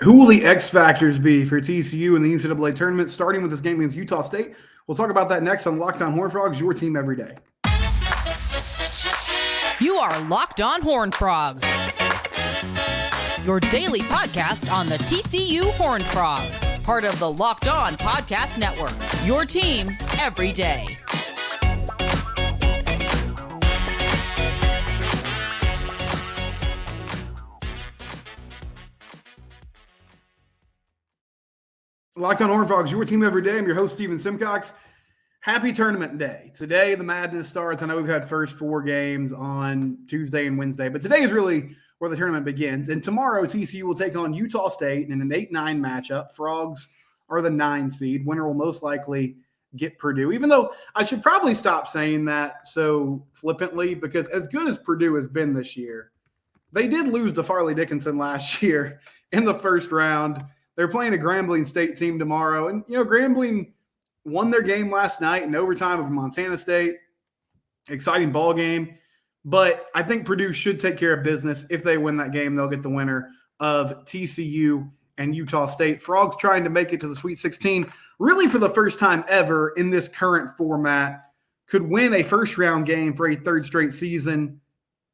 Who will the X factors be for TCU in the NCAA tournament, starting with this game against Utah State? We'll talk about that next on Locked On Horned Frogs, your team every day. You are Locked On Horned Frogs, your daily podcast on the TCU Horned Frogs, part of the Locked On Podcast Network, your team every day. Locked On Horned Frogs, your team every day. I'm your host, Steven Simcox. Happy tournament day. Today, the madness starts. I know we've had first 4 games on Tuesday and Wednesday, but today is really where the tournament begins. And tomorrow, TCU will take on Utah State in an 8-9 matchup. Frogs are the 9 seed. Winner will most likely get Purdue, even though I should probably stop saying that so flippantly, because as good as Purdue has been this year, they did lose to Farley Dickinson last year in the first round. They're playing a Grambling State team tomorrow. And, Grambling won their game last night in overtime over Montana State. Exciting ball game. But I think Purdue should take care of business. If they win that game, they'll get the winner of TCU and Utah State. Frogs trying to make it to the Sweet 16, really for the first time ever in this current format, could win a first-round game for a third straight season,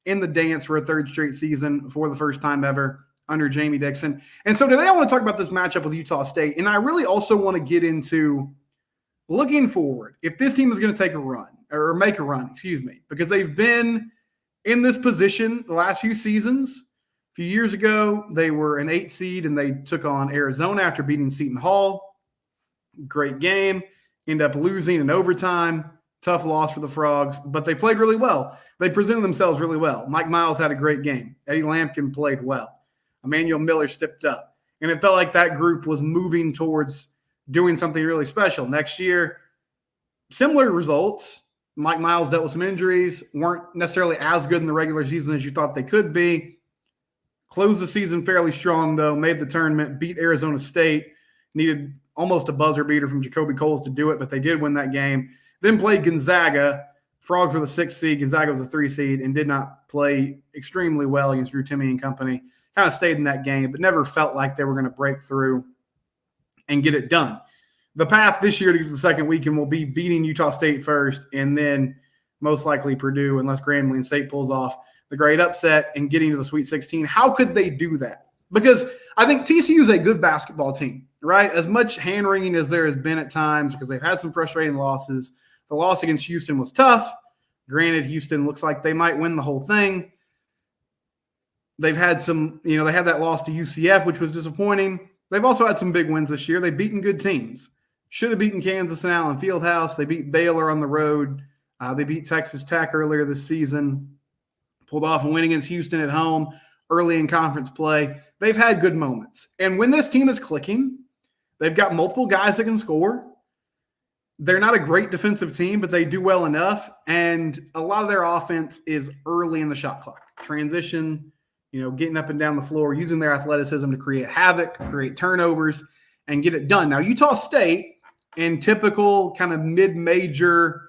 in the dance for a third straight season for the first time ever under Jamie Dixon. And so today I want to talk about this matchup with Utah State. And I really also want to get into looking forward, if this team is going to take a run or make a run, because they've been in this position the last few seasons. A few years ago, they were an 8 seed and they took on Arizona after beating Seton Hall. Great game. End up losing in overtime. Tough loss for the Frogs, but they played really well. They presented themselves really well. Mike Miles had a great game. Eddie Lampkin played well. Emmanuel Miller stepped up. And it felt like that group was moving towards doing something really special. Next year, similar results. Mike Miles dealt with some injuries, weren't necessarily as good in the regular season as you thought they could be. Closed the season fairly strong, though, made the tournament, beat Arizona State, needed almost a buzzer beater from Jacoby Coles to do it, but they did win that game. Then played Gonzaga. Frogs were the 6th seed. Gonzaga was the 3 seed and did not play extremely well against Drew Timme and company. Kind of stayed in that game, but never felt like they were going to break through and get it done. The path this year to get to the second weekend will be beating Utah State first and then most likely Purdue, unless Grambling State pulls off the great upset and getting to the Sweet 16. How could they do that? Because I think TCU is a good basketball team, right? As much hand-wringing as there has been at times because they've had some frustrating losses. The loss against Houston was tough. Granted, Houston looks like they might win the whole thing. They've had some, they had that loss to UCF, which was disappointing. They've also had some big wins this year. They've beaten good teams. Should have beaten Kansas and Allen Fieldhouse. They beat Baylor on the road. They beat Texas Tech earlier this season. Pulled off a win against Houston at home early in conference play. They've had good moments. And when this team is clicking, they've got multiple guys that can score. They're not a great defensive team, but they do well enough. And a lot of their offense is early in the shot clock. Transition, getting up and down the floor, using their athleticism to create havoc, create turnovers, and get it done. Now, Utah State, in typical kind of mid-major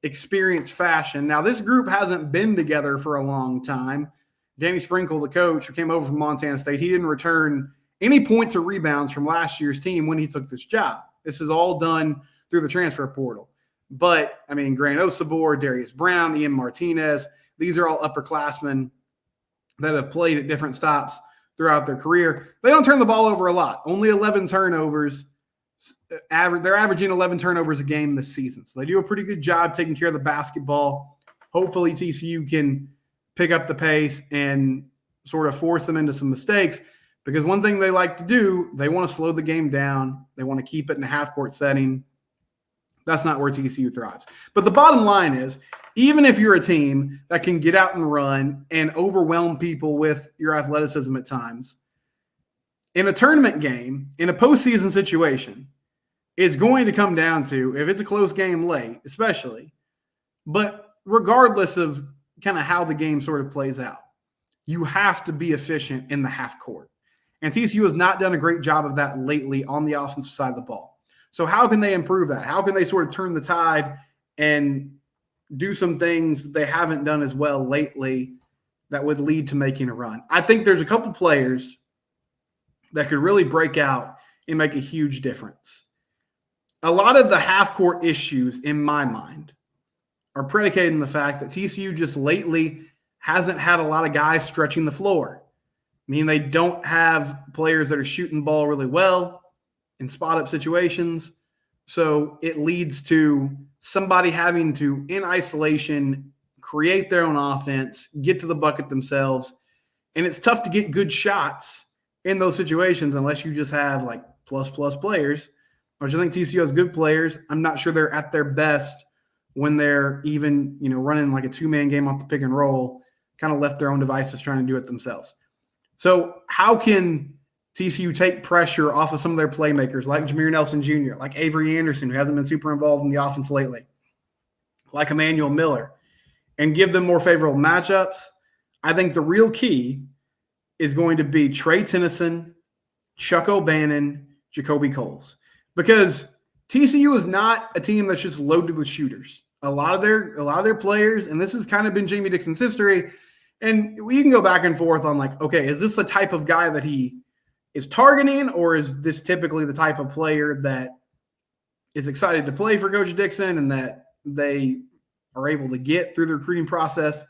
experienced fashion. Now, this group hasn't been together for a long time. Danny Sprinkle, the coach, who came over from Montana State, he didn't return any points or rebounds from last year's team when he took this job. This is all done through the transfer portal. But, Grant Osabor, Darius Brown, Ian Martinez, these are all upperclassmen that have played at different stops throughout their career. They don't turn the ball over a lot. Only 11 turnovers. They're averaging 11 turnovers a game this season. So they do a pretty good job taking care of the basketball. Hopefully TCU can pick up the pace and sort of force them into some mistakes, because one thing they like to do, they want to slow the game down. They want to keep it in a half-court setting. That's not where TCU thrives. But the bottom line is, even if you're a team that can get out and run and overwhelm people with your athleticism at times, in a tournament game, in a postseason situation, it's going to come down to, if it's a close game late, especially, but regardless of kind of how the game sort of plays out, you have to be efficient in the half court. And TCU has not done a great job of that lately on the offensive side of the ball. So how can they improve that? How can they sort of turn the tide and do some things they haven't done as well lately that would lead to making a run? I think there's a couple players that could really break out and make a huge difference. A lot of the half-court issues, in my mind, are predicated on the fact that TCU just lately hasn't had a lot of guys stretching the floor. I mean, they don't have players that are shooting the ball really well in spot-up situations. So it leads to somebody having to, in isolation, create their own offense, get to the bucket themselves. And it's tough to get good shots in those situations unless you just have like plus players, which I think TCU has good players. I'm not sure they're at their best when they're even, running like a two-man game off the pick and roll, kind of left their own devices trying to do it themselves. So how can TCU take pressure off of some of their playmakers like Jameer Nelson Jr., like Avery Anderson, who hasn't been super involved in the offense lately, like Emmanuel Miller, and give them more favorable matchups? I think the real key is going to be Trey Tennyson, Chuck O'Bannon, Jacoby Coles. Because TCU is not a team that's just loaded with shooters. A lot of their players, and this has kind of been Jamie Dixon's history, and we can go back and forth on like, okay, is this the type of guy that he is targeting, or is this typically the type of player that is excited to play for Coach Dixon and that they are able to get through the recruiting process?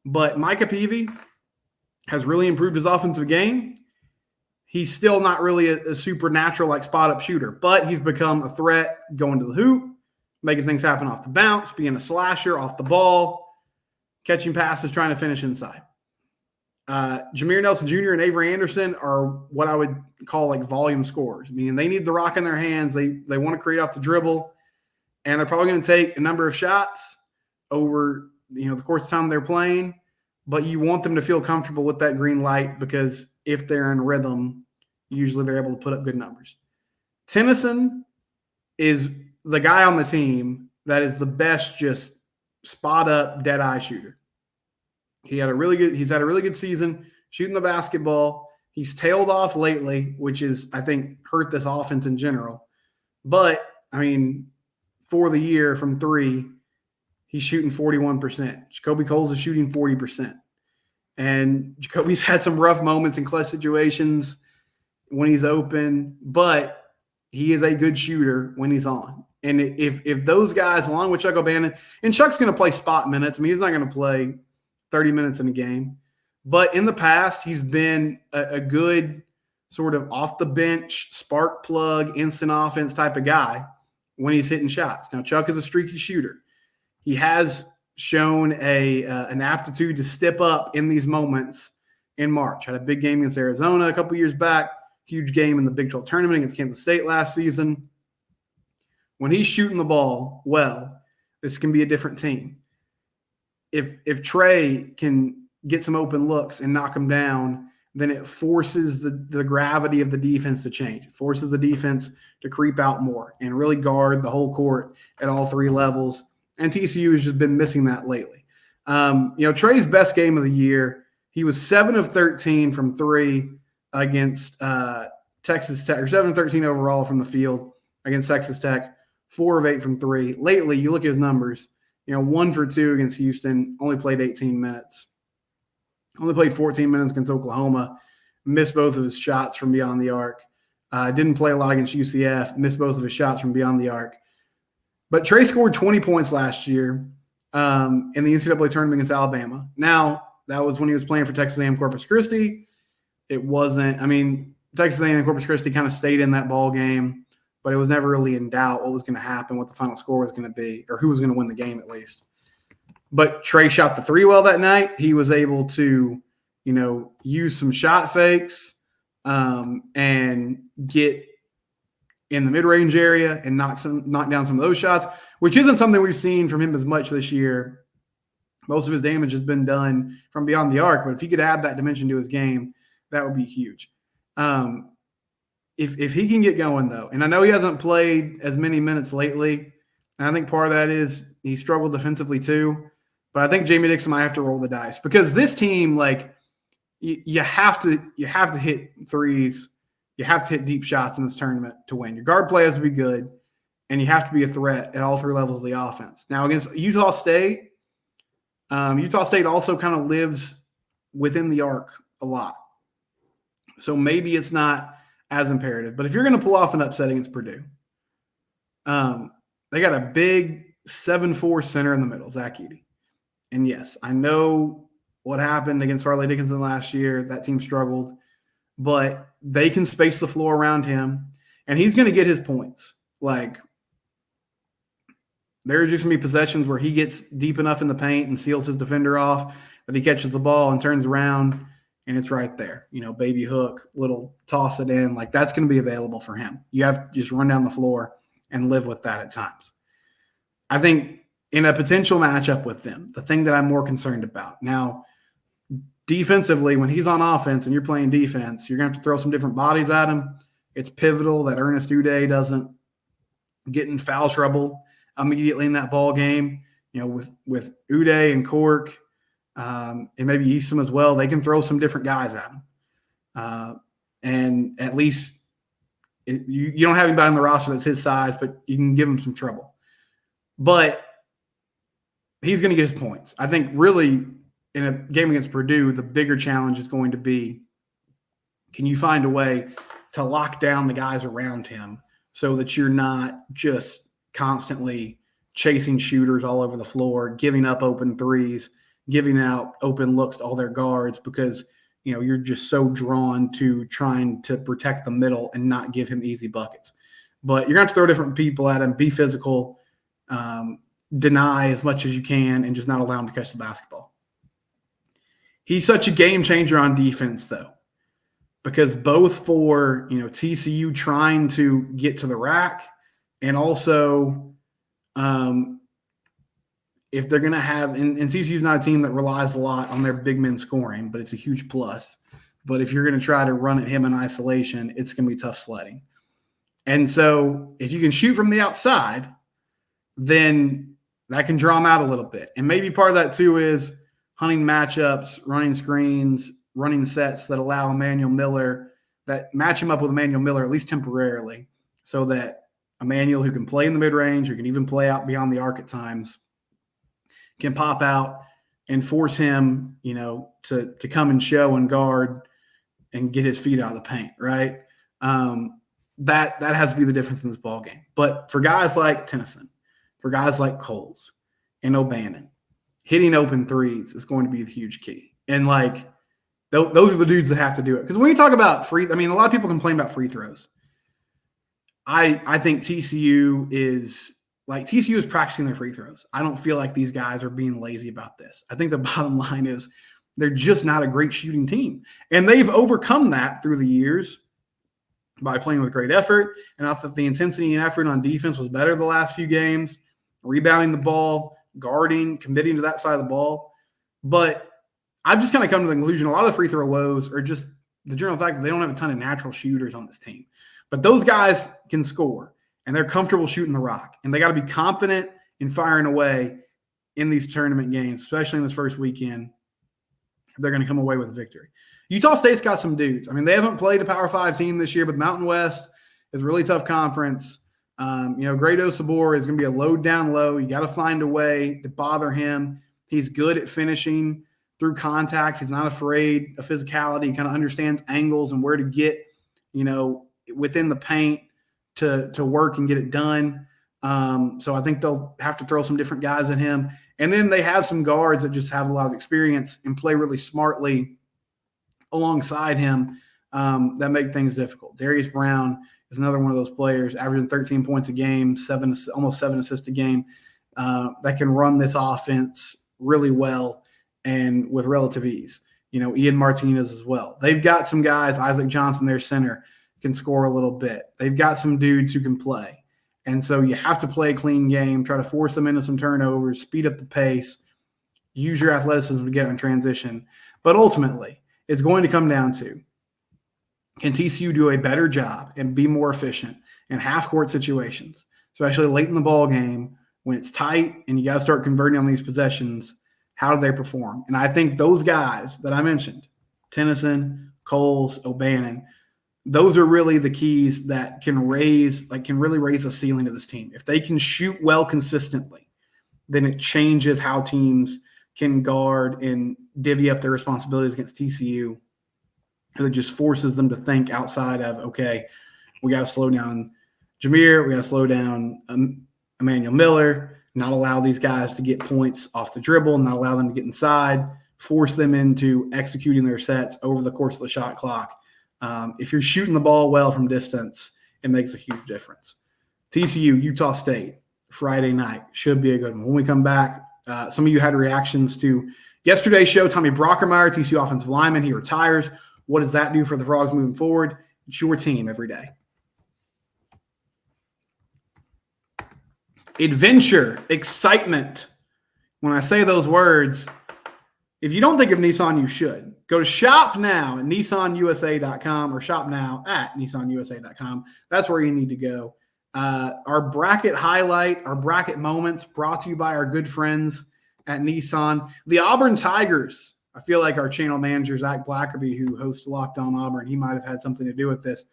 But Micah Peavy has really improved his offensive game. He's still not really a supernatural like spot-up shooter, but he's become a threat going to the hoop, making things happen off the bounce, being a slasher off the ball, catching passes, trying to finish inside. Jameer Nelson Jr. and Avery Anderson are what I would call like volume scorers. I mean, they need the rock in their hands. They want to create off the dribble, and they're probably going to take a number of shots over the course of time they're playing, but you want them to feel comfortable with that green light because if they're in rhythm, usually they're able to put up good numbers. Tennyson is the guy on the team that is the best just spot up dead eye shooter. He's had a really good season shooting the basketball. He's tailed off lately, which is, I think, hurt this offense in general. But I mean, for the year from three, he's shooting 41%. Jacoby Coles is shooting 40%. And Jacoby's had some rough moments in clutch situations when he's open, but he is a good shooter when he's on. And if those guys, along with Chuck O'Bannon, and Chuck's going to play spot minutes. I mean, he's not going to play 30 minutes in a game. But in the past, he's been a good sort of off-the-bench, spark plug, instant offense type of guy when he's hitting shots. Now, Chuck is a streaky shooter. He has shown an aptitude to step up in these moments in March. Had a big game against Arizona a couple years back, huge game in the Big 12 tournament against Kansas State last season. When he's shooting the ball well, this can be a different team. If Trey can get some open looks and knock them down, then it forces the gravity of the defense to change. It forces the defense to creep out more and really guard the whole court at all three levels. And TCU has just been missing that lately. Trey's best game of the year, he was 7 of 13 from three against Texas Tech, or 7 of 13 overall from the field against Texas Tech, 4 of 8 from three. Lately, you look at his numbers, 1 for 2 against Houston, only played 18 minutes. Only played 14 minutes against Oklahoma, missed both of his shots from beyond the arc. Didn't play a lot against UCF, missed both of his shots from beyond the arc. But Trey scored 20 points last year in the NCAA tournament against Alabama. Now, that was when he was playing for Texas A&M Corpus Christi. It wasn't – Texas A&M Corpus Christi kind of stayed in that ball game, but it was never really in doubt what was going to happen, what the final score was going to be, or who was going to win the game at least. But Trey shot the three well that night. He was able to, use some shot fakes and get in the mid-range area and knock down some of those shots, which isn't something we've seen from him as much this year. Most of his damage has been done from beyond the arc, but if he could add that dimension to his game, that would be huge. If he can get going, though, and I know he hasn't played as many minutes lately, and I think part of that is he struggled defensively too, but I think Jamie Dixon might have to roll the dice because this team, like, you have to hit threes. You have to hit deep shots in this tournament to win. Your guard play has to be good, and you have to be a threat at all three levels of the offense. Now, against Utah State also kind of lives within the arc a lot. So maybe it's not as imperative. But if you're going to pull off an upset against Purdue, they got a big 7'4" center in the middle, Zach Edey. And yes, I know what happened against Farley Dickinson last year. That team struggled. But they can space the floor around him, and he's going to get his points. Like, there's just going to be possessions where he gets deep enough in the paint and seals his defender off that he catches the ball and turns around, and it's right there. Baby hook, little toss it in. Like, that's going to be available for him. You have to just run down the floor and live with that at times. I think in a potential matchup with them, the thing that I'm more concerned about now, defensively, when he's on offense and you're playing defense, you're going to have to throw some different bodies at him. It's pivotal that Ernest Uday doesn't get in foul trouble immediately in that ball game. With Uday and Cork, and maybe Eastham as well, they can throw some different guys at him. And at least you don't have anybody on the roster that's his size, but you can give him some trouble. But he's going to get his points. I think really in a game against Purdue, the bigger challenge is going to be, can you find a way to lock down the guys around him so that you're not just constantly chasing shooters all over the floor, giving up open threes, giving out open looks to all their guards because, you're just so drawn to trying to protect the middle and not give him easy buckets. But you're going to have to throw different people at him, be physical, deny as much as you can, and just not allow him to catch the basketball. He's such a game changer on defense, though, because both for, TCU trying to get to the rack and also if they're going to have – and TCU's not a team that relies a lot on their big men scoring, but it's a huge plus. But if you're going to try to run at him in isolation, it's going to be tough sledding. And so if you can shoot from the outside, then that can draw him out a little bit. And maybe part of that too is hunting matchups, running screens, running sets that allow Emmanuel Miller, that match him up with Emmanuel Miller at least temporarily, so that Emmanuel, who can play in the mid-range, who can even play out beyond the arc at times, can pop out and force him, to come and show and guard and get his feet out of the paint, right? That has to be the difference in this ball game. But for guys like Tennyson, for guys like Coles and O'Bannon, hitting open threes is going to be the huge key. And those are the dudes that have to do it. Because when you talk about a lot of people complain about free throws. I think TCU is practicing their free throws. I don't feel like these guys are being lazy about this. I think the bottom line is they're just not a great shooting team. And they've overcome that through the years by playing with great effort. And I thought the intensity and effort on defense was better the last few games, rebounding the ball, guarding, committing to that side of the ball. But I've just kind of come to the conclusion a lot of the free throw woes are just the general fact that they don't have a ton of natural shooters on this team. But those guys can score, and they're comfortable shooting the rock. And they got to be confident in firing away in these tournament games, especially in this first weekend, if they're going to come away with a victory. Utah State's got some dudes. They haven't played a Power 5 team this year, but Mountain West is a really tough conference. Grado Sabor is going to be a load down low. You got to find a way to bother him. He's good at finishing through contact. He's not afraid of physicality. He kind of understands angles and where to get, within the paint to work and get it done. So I think they'll have to throw some different guys at him. And then they have some guards that just have a lot of experience and play really smartly alongside him that make things difficult. Darius Brown is another one of those players, averaging 13 points a game, almost 7 assists a game, that can run this offense really well and with relative ease. Ian Martinez as well. They've got some guys, Isaac Johnson, their center, can score a little bit. They've got some dudes who can play. And so you have to play a clean game, try to force them into some turnovers, speed up the pace, use your athleticism to get in transition. But ultimately, it's going to come down to, can TCU do a better job and be more efficient in half-court situations, especially late in the ball game when it's tight and you got to start converting on these possessions? How do they perform? And I think those guys that I mentioned, Tennyson, Coles, O'Bannon, those are really the keys that can really raise the ceiling of this team. If they can shoot well consistently, then it changes how teams can guard and divvy up their responsibilities against TCU that just forces them to think outside of, okay, we got to slow down Jameer, we got to slow down Emmanuel Miller, not allow these guys to get points off the dribble, not allow them to get inside, force them into executing their sets over the course of the shot clock. If you're shooting the ball well from distance, it makes a huge difference. TCU, Utah State, Friday night, should be a good one. When we come back, some of you had reactions to yesterday's show. Tommy Brockermeyer, TCU offensive lineman, he retires. What does that do for the Frogs moving forward? It's your team every day. Adventure, excitement. When I say those words, if you don't think of Nissan, you should. Go to shop now at nissanusa.com or shop now at nissanusa.com. That's where you need to go. Our bracket highlight, our bracket moments brought to you by our good friends at Nissan. The Auburn Tigers. I feel like our channel manager, Zach Blackerby, who hosts Locked On Auburn, he might have had something to do with this.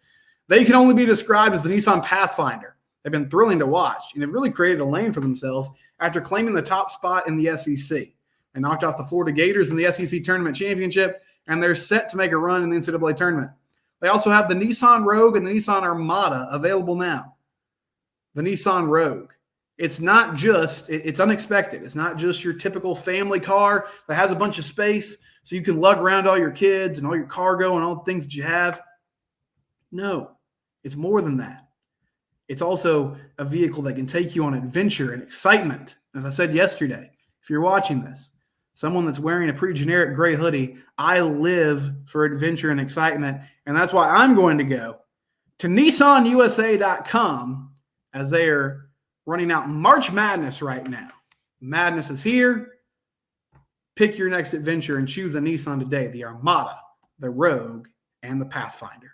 They can only be described as the Nissan Pathfinder. They've been thrilling to watch, and they've really created a lane for themselves after claiming the top spot in the SEC. They knocked off the Florida Gators in the SEC Tournament Championship, and they're set to make a run in the NCAA Tournament. They also have the Nissan Rogue and the Nissan Armada available now. The Nissan Rogue. It's not just, it's unexpected. It's not just your typical family car that has a bunch of space so you can lug around all your kids and all your cargo and all the things that you have. No, it's more than that. It's also a vehicle that can take you on adventure and excitement. As I said yesterday, if you're watching this, someone that's wearing a pretty generic gray hoodie, I live for adventure and excitement. And that's why I'm going to go to NissanUSA.com as they are running out March Madness right now. Madness is here. Pick your next adventure and choose a Nissan today, the Armada, the Rogue, and the Pathfinder.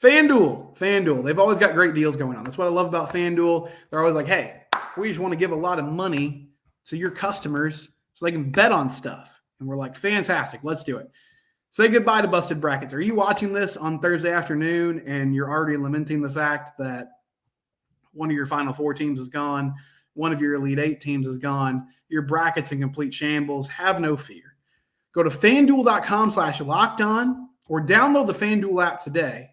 FanDuel. They've always got great deals going on. That's what I love about FanDuel. They're always like, hey, we just want to give a lot of money to your customers so they can bet on stuff. And we're like, fantastic, let's do it. Say goodbye to busted brackets. Are you watching this on Thursday afternoon and you're already lamenting the fact that one of your Final Four teams is gone, one of your Elite Eight teams is gone, your bracket's in complete shambles? Have no fear. Go to FanDuel.com/lockedon or download the FanDuel app today.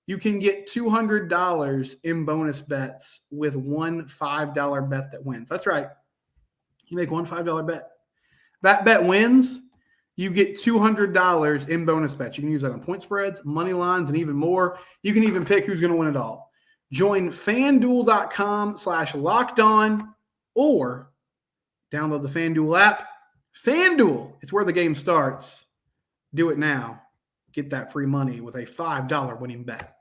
You can get $200 in bonus bets with one $5 bet that wins. That's right. You make one $5 bet. That bet wins, you get $200 in bonus bets. You can use that on point spreads, money lines, and even more. You can even pick who's going to win it all. Join FanDuel.com/lockedon or download the FanDuel app. FanDuel, it's where the game starts. Do it now. Get that free money with a $5 winning bet.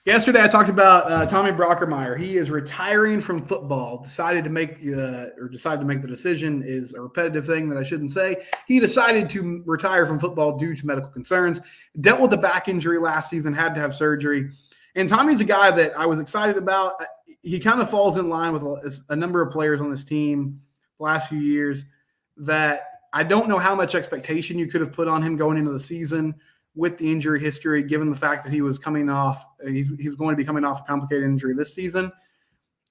Yesterday, I talked about Tommy Brockermeyer. He is retiring from football. Decided to make the decision is a repetitive thing that I shouldn't say. He decided to retire from football due to medical concerns. Dealt with a back injury last season. Had to have surgery. And Tommy's a guy that I was excited about. He kind of falls in line with a number of players on this team the last few years that I don't know how much expectation you could have put on him going into the season with the injury history, given the fact that he was coming off, he was going to be coming off a complicated injury this season.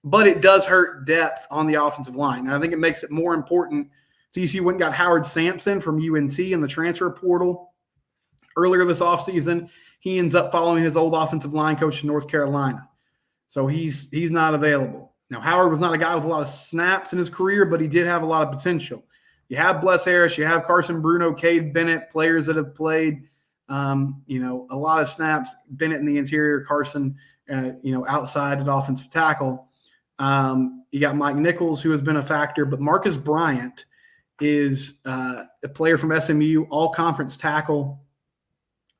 But it does hurt depth on the offensive line. And I think it makes it more important. TCU went and got Howard Sampson from UNC in the transfer portal earlier this offseason. He ends up following his old offensive line coach in North Carolina. So he's not available. Now, Howard was not a guy with a lot of snaps in his career, but he did have a lot of potential. You have Bless Harris, you have Carson Bruno, Cade Bennett, players that have played a lot of snaps. Bennett in the interior, Carson, outside at offensive tackle. You got Mike Nichols, who has been a factor, but Marcus Bryant is a player from SMU, all-conference tackle,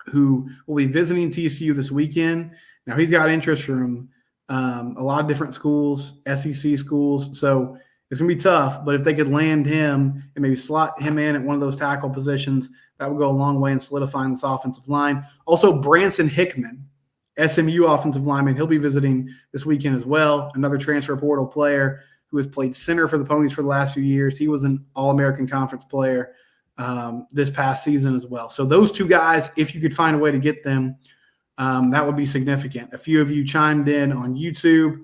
who will be visiting TCU this weekend. Now, he's got interest from a lot of different schools, SEC schools, so it's going to be tough, but if they could land him and maybe slot him in at one of those tackle positions, that would go a long way in solidifying this offensive line. Also, Branson Hickman, SMU offensive lineman, he'll be visiting this weekend as well, another transfer portal player who has played center for the Ponies for the last few years. He was an All-American Conference player this past season as well. So those two guys, if you could find a way to get them, that would be significant. A few of you chimed in on YouTube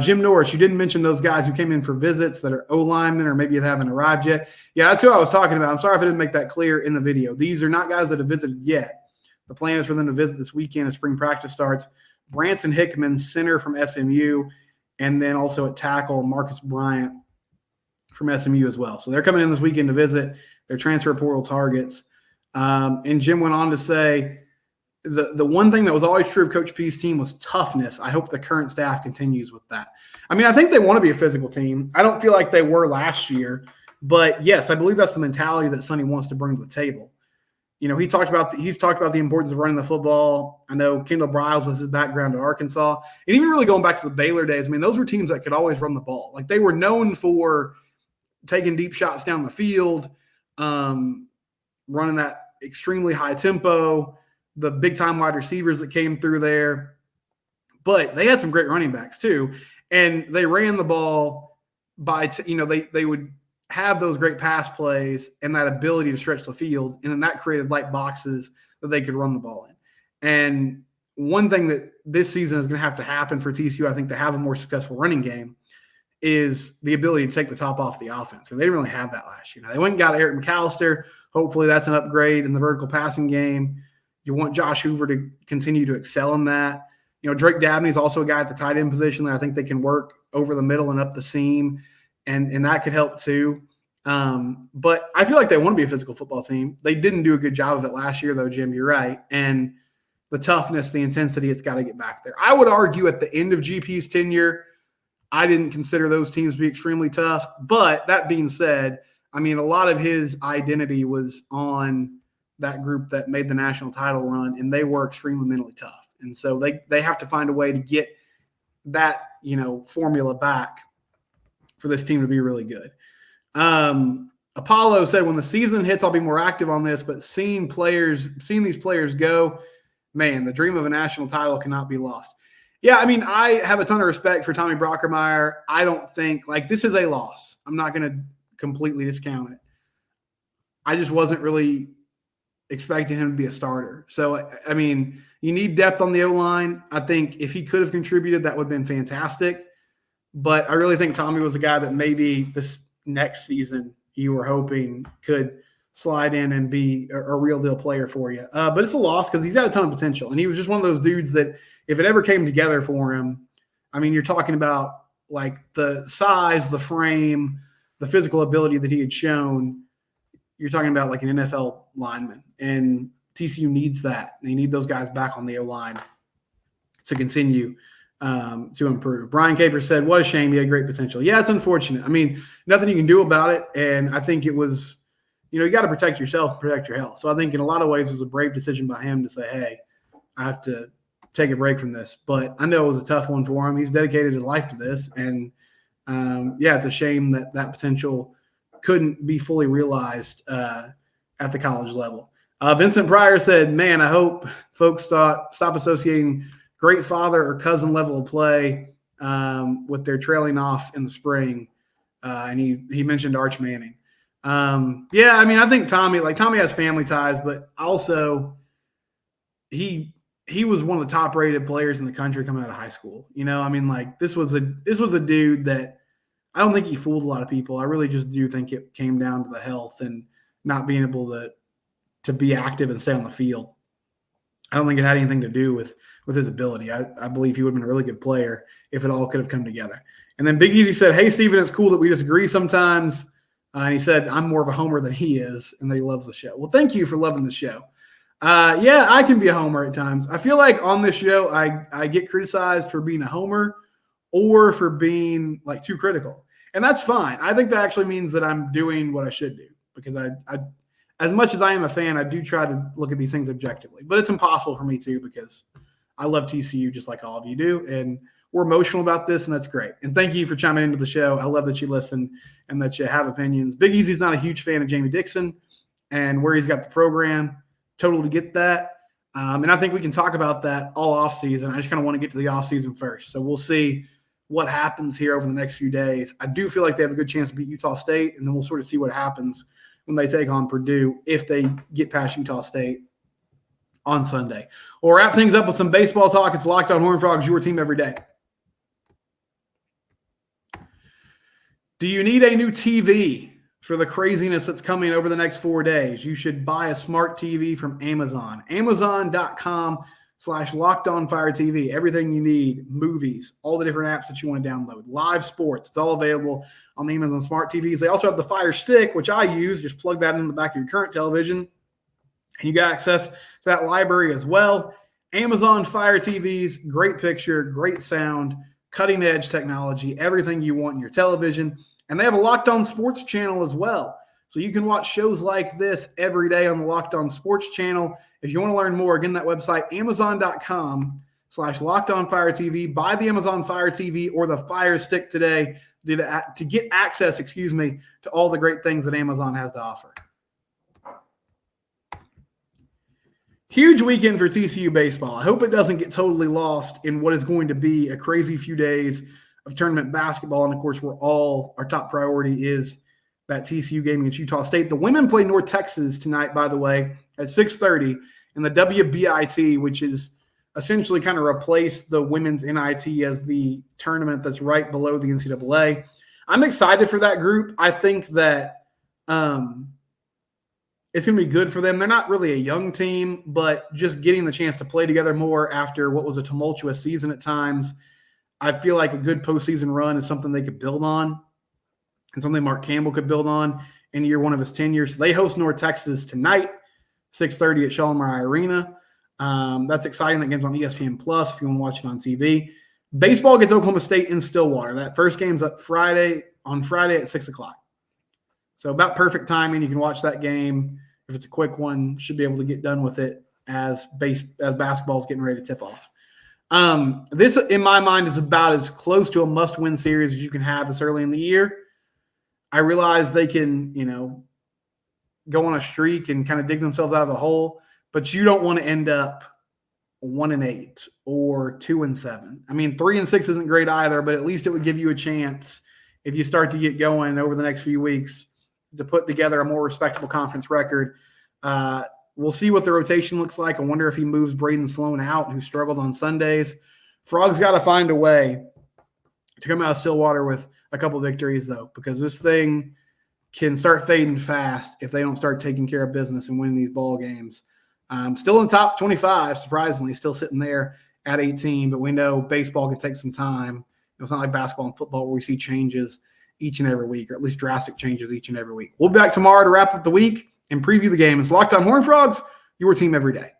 Jim Norris, you didn't mention those guys who came in for visits that are O-linemen or maybe haven't arrived yet. Yeah, that's who I was talking about. I'm sorry if I didn't make that clear in the video. These are not guys that have visited yet. The plan is for them to visit this weekend as spring practice starts. Branson Hickman, center from SMU, and then also at tackle, Marcus Bryant from SMU as well. So they're coming in this weekend to visit. Their transfer portal targets. And Jim went on to say, the one thing that was always true of Coach P's team was toughness. I hope the current staff continues with that. I mean, I think they want to be a physical team. I don't feel like they were last year, but yes, I believe that's the mentality that Sonny wants to bring to the table. You know, he's talked about the importance of running the football. I know Kendall Briles was his background at Arkansas, and even really going back to the Baylor days. I mean, those were teams that could always run the ball. Like they were known for taking deep shots down the field, running that extremely high tempo. The big-time wide receivers that came through there. But they had some great running backs too. And they ran the ball by they would have those great pass plays and that ability to stretch the field, and then that created light boxes that they could run the ball in. And one thing that this season is going to have to happen for TCU, I think, to have a more successful running game is the ability to take the top off the offense. They didn't really have that last year. Now, they went and got Eric McAllister. Hopefully that's an upgrade in the vertical passing game. You want Josh Hoover to continue to excel in that. You know, Drake Dabney is also a guy at the tight end position that I think they can work over the middle and up the seam, and that could help too. But I feel like they want to be a physical football team. They didn't do a good job of it last year, though, Jim. You're right. And the toughness, the intensity, it's got to get back there. I would argue at the end of GP's tenure, I didn't consider those teams to be extremely tough. But that being said, I mean, a lot of his identity was on that group that made the national title run, and they were extremely mentally tough. And so they have to find a way to get that, formula back for this team to be really good. Apollo said, when the season hits, I'll be more active on this, but seeing these players go, man, the dream of a national title cannot be lost. Yeah, I mean, I have a ton of respect for Tommy Brockermeyer. I don't think, this is a loss. I'm not going to completely discount it. I just wasn't really expecting him to be a starter. So, I mean, you need depth on the O-line. I think if he could have contributed, that would have been fantastic. But I really think Tommy was a guy that maybe this next season you were hoping could slide in and be a real deal player for you. But it's a loss because he's got a ton of potential. And he was just one of those dudes that if it ever came together for him, I mean, you're talking about the size, the frame, the physical ability that he had shown. You're talking about an NFL lineman, and TCU needs that. They need those guys back on the O-line to continue to improve. Brian Caper said, what a shame. He had great potential. Yeah, it's unfortunate. I mean, nothing you can do about it. And I think it was, you got to protect yourself and protect your health. So I think in a lot of ways it was a brave decision by him to say, hey, I have to take a break from this. But I know it was a tough one for him. He's dedicated his life to this. And, it's a shame that potential couldn't be fully realized at the college level. Vincent Pryor said, man, I hope folks stop associating great father or cousin level of play with their trailing off in the spring. And he mentioned Arch Manning. Yeah, I mean, I think Tommy has family ties, but also he was one of the top rated players in the country coming out of high school. I mean, this was a dude that I don't think he fooled a lot of people. I really just do think it came down to the health and not being able to be active and stay on the field. I don't think it had anything to do with his ability. I believe he would have been a really good player if it all could have come together. And then Big Easy said, hey, Steven, it's cool that we disagree sometimes. And he said, I'm more of a homer than he is, and that he loves the show. Well, thank you for loving the show. Yeah, I can be a homer at times. I feel like on this show, I get criticized for being a homer or for being too critical. And that's fine. I think that actually means that I'm doing what I should do, because I as much as I am a fan, I do try to look at these things objectively. But it's impossible for me to, because I love TCU just like all of you do. And we're emotional about this, and that's great. And thank you for chiming into the show. I love that you listen and that you have opinions. Big Easy's not a huge fan of Jamie Dixon and where he's got the program. Totally get that. And I think we can talk about that all offseason. I just kind of want to get to the offseason first. So we'll see what happens here over the next few days. I do feel like they have a good chance to beat Utah State, and then we'll sort of see what happens when they take on Purdue if they get past Utah State on Sunday. We'll wrap things up with some baseball talk. It's Locked On Horned Frogs, your team every day. Do you need a new TV for the craziness that's coming over the next 4 days? You should buy a smart TV from Amazon. Amazon.com/LockedOnFireTV. Everything you need, movies, all the different apps that you want to download, live sports. It's all available on the Amazon Smart TVs. They also have the Fire Stick, which I use. Just plug that in the back of your current television, and you got access to that library as well. Amazon Fire TVs, great picture, great sound, cutting-edge technology, everything you want in your television. And they have a Locked On Sports channel as well. So you can watch shows like this every day on the Locked On Sports channel. If you want to learn more, again, that website, Amazon.com/LockedOnFireTV. Buy the Amazon Fire TV or the Fire Stick today to get access, to all the great things that Amazon has to offer. Huge weekend for TCU baseball. I hope it doesn't get totally lost in what is going to be a crazy few days of tournament basketball. And, of course, our top priority is that TCU game against Utah State. The women play North Texas tonight, by the way, at 6:30 in the WBIT, which is essentially kind of replaced the women's NIT as the tournament that's right below the NCAA. I'm excited for that group. I think that it's going to be good for them. They're not really a young team, but just getting the chance to play together more after what was a tumultuous season at times, I feel like a good postseason run is something they could build on and something Mark Campbell could build on in year one of his tenure. So they host North Texas tonight, 6:30 at Shalimar Arena. That's exciting. That game's on ESPN Plus if you want to watch it on TV. Baseball gets Oklahoma State in Stillwater. That first game's on Friday at 6 o'clock. So about perfect timing. You can watch that game. If it's a quick one, should be able to get done with it as basketball is getting ready to tip off. This, in my mind, is about as close to a must-win series as you can have this early in the year. I realize they can, go on a streak and kind of dig themselves out of the hole, but you don't want to end up 1-8 or 2-7. I mean, 3-6 isn't great either, but at least it would give you a chance if you start to get going over the next few weeks to put together a more respectable conference record. We'll see what the rotation looks like. I wonder if he moves Braden Sloan out, who struggled on Sundays. Frogs got to find a way to come out of Stillwater with a couple victories, though, because this thing can start fading fast if they don't start taking care of business and winning these ball games. Still in the top 25, surprisingly, still sitting there at 18, but we know baseball can take some time. It's not like basketball and football where we see changes each and every week, or at least drastic changes each and every week. We'll be back tomorrow to wrap up the week and preview the game. It's Locked On Horned Frogs, your team every day.